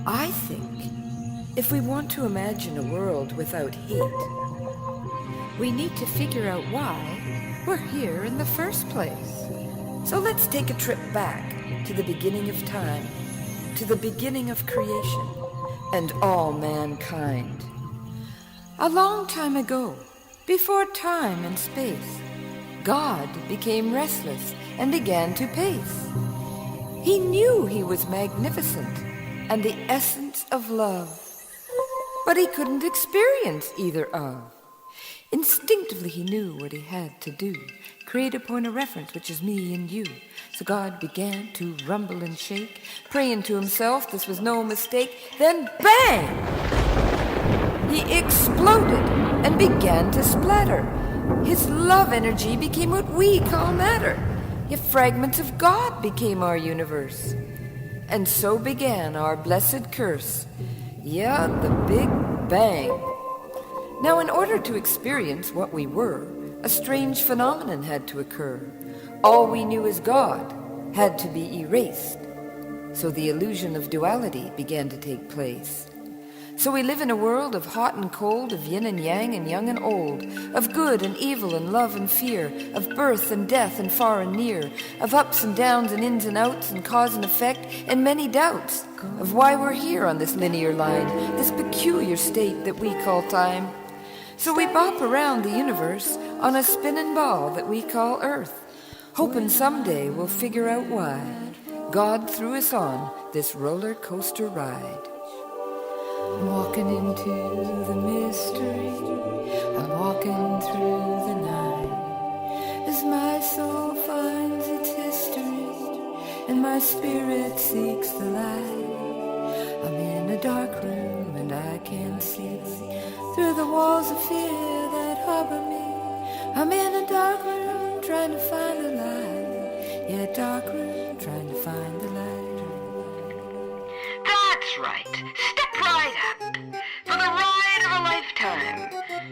I think if we want to imagine a world without hate, we need to figure out why we're here in the first place. So let's take a trip back to the beginning of time, to the beginning of creation, and all mankind. A long time ago, before time and space, God became restless and began to pace. He knew he was magnificent and the essence of love, but he couldn't experience either of. Instinctively he knew what he had to do, create a point of reference, which is me and you. So God began to rumble and shake, praying to himself this was no mistake. Then bang! He exploded and began to splatter. His love energy became what we call matter. Yet fragments of God became our universe. And so began our blessed curse. Yeah, the Big Bang. Now, in order to experience what we were, a strange phenomenon had to occur. All we knew as God had to be erased. So the illusion of duality began to take place. So we live in a world of hot and cold, of yin and yang and young and old, of good and evil and love and fear, of birth and death and far and near, of ups and downs and ins and outs and cause and effect and many doubts of why we're here on this linear line, this peculiar state that we call time. So we bop around the universe on a spinning ball that we call Earth, hoping someday we'll figure out why God threw us on this roller coaster ride. I'm walking into the mystery, I'm walking through the night, as my soul finds its history, and my spirit seeks the light. I'm in a dark room and I can't see through the walls of fear that harbor me. I'm in a dark room trying to find the light, yeah, dark room trying to find the light. That's right. Step right up for the ride of a lifetime.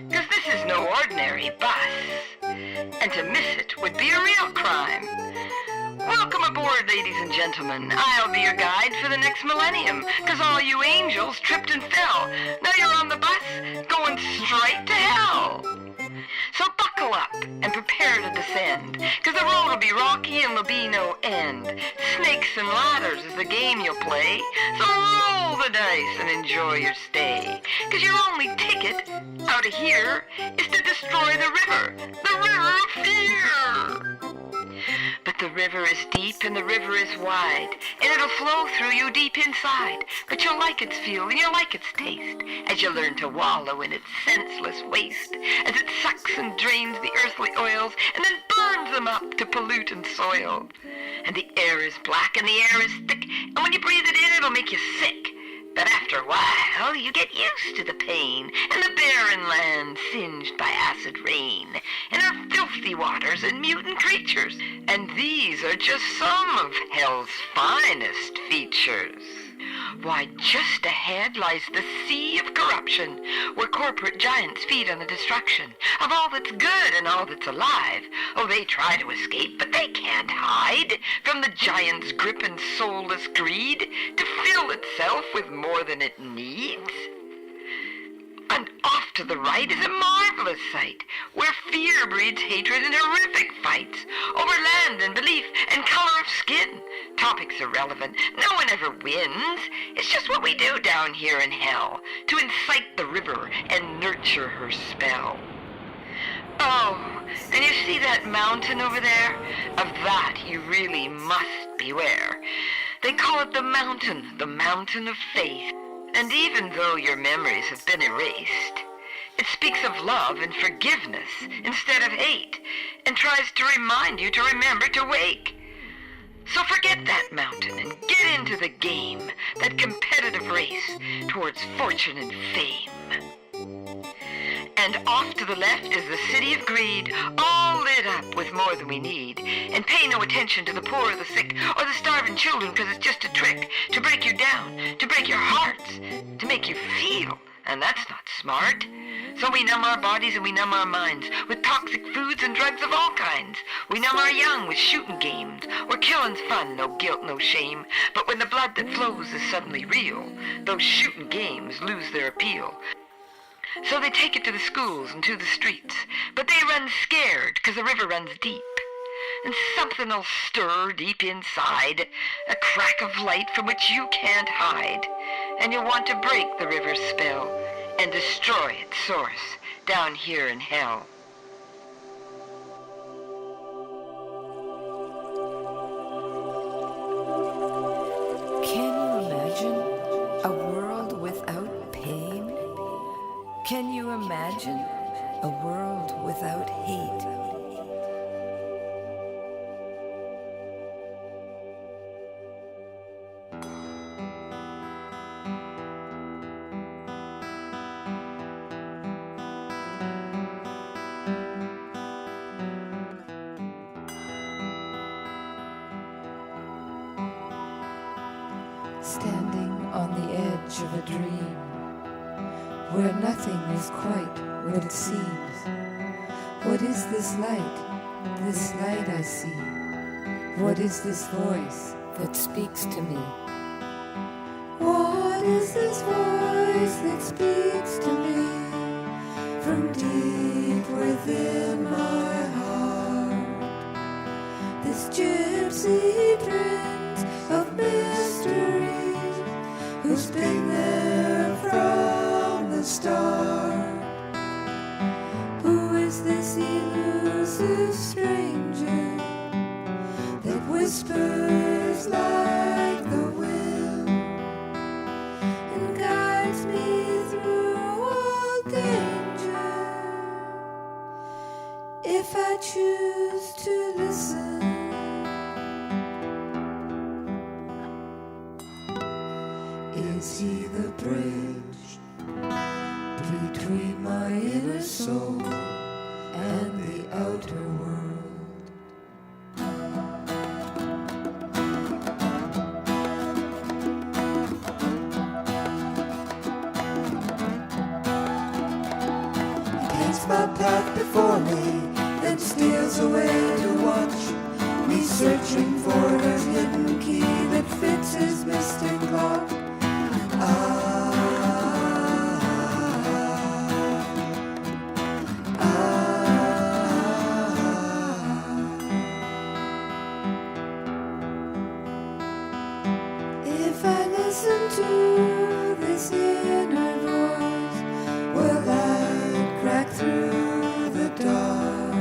Because this is no ordinary bus. And to miss it would be a real crime. Welcome aboard, ladies and gentlemen. I'll be your guide for the next millennium. Because all you angels tripped and fell. Now you're on the bus going straight to hell. So buckle up and prepare to descend, because the road will be rocky and there'll be no end. Snakes and ladders is the game you'll play, so roll the dice and enjoy your stay. Because your only ticket out of here is to destroy the river of fear. But the river is deep and the river is wide, and it'll flow through you deep inside. But you'll like its feel and you'll like its taste, as you learn to wallow in its senseless waste, as it sucks and drains the earthly oils, and then burns them up to pollutant soil. And the air is black and the air is thick, and when you breathe it in, it'll make you sick. But after a while, you get used to the pain, and the barren land singed by acid rain, and our filthy waters and mutant creatures. And these are just some of hell's finest features. Why, just ahead lies the sea of corruption, where corporate giants feed on the destruction of all that's good and all that's alive. Oh, they try to escape, but they can't hide from the giant's grip and soulless greed to fill itself with more than it needs. And off to the right is a marvelous sight, where fear breeds hatred and horrific fights over land and belief and color of skin. Topics irrelevant, no one ever wins. It's just what we do down here in hell, to incite the river and nurture her spell. Oh, and you see that mountain over there? Of that you really must beware. They call it the mountain of faith. And even though your memories have been erased, it speaks of love and forgiveness instead of hate, and tries to remind you to remember to wake. So forget that mountain and get into the game, that competitive race towards fortune and fame. And off to the left is the city of greed, all lit up with more than we need. And pay no attention to the poor or the sick or the starving children, because it's just a trick to break you down, to break your hearts, to make you feel And that's not smart. So we numb our bodies and we numb our minds with toxic foods and drugs of all kinds. We numb our young with shooting games, where killing's fun, no guilt, no shame. But when the blood that flows is suddenly real, those shooting games lose their appeal. So they take it to the schools and to the streets, but they run scared 'cause the river runs deep. And something'll stir deep inside, a crack of light from which you can't hide. And you'll want to break the river's spell and destroy its source down here in hell. Can you imagine a world without pain? Can you imagine a world without hate? Standing on the edge of a dream, where nothing is quite what it seems. What is this light I see? What is this voice that speaks to me? What is this voice that speaks to me from deep within my heart? This gypsy prince of mystery, who's been there from the start. Who is this elusive stranger that whispers like the wind and guides me through all danger? If I choose to listen, is he the bridge between my inner soul and the outer world? He paints my path before me, then steals away to watch me, searching for a hidden key that fits his mystic lock. If I listen to this inner voice, will I crack through the dark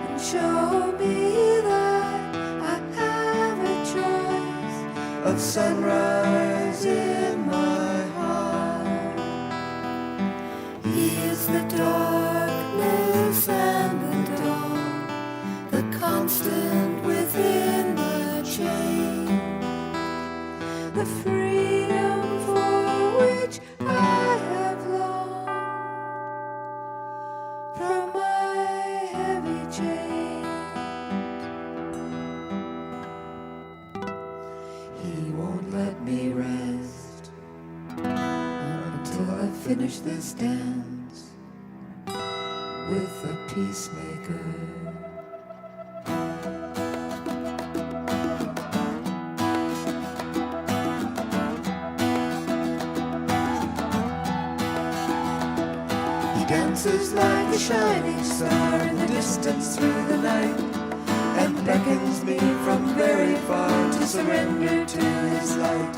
and show me that I have a choice of sunrise in my heart? He is the darkness and the dawn, the constant within the change, the freedom for which I have longed from my heavy chains. He won't let me rest until I finish this dance with the peacemaker. Dances like a shining star in the distance through the night, and beckons me from very far to surrender to his light.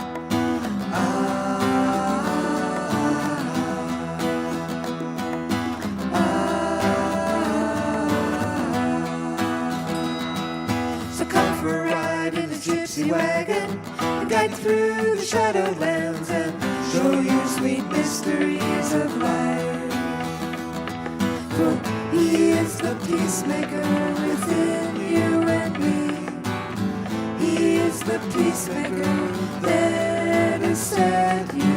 So come for a ride in the gypsy wagon, and guide through the shadowlands, and show you sweet mysteries of life. For he is the peacemaker within you and me. He is the peacemaker there to set you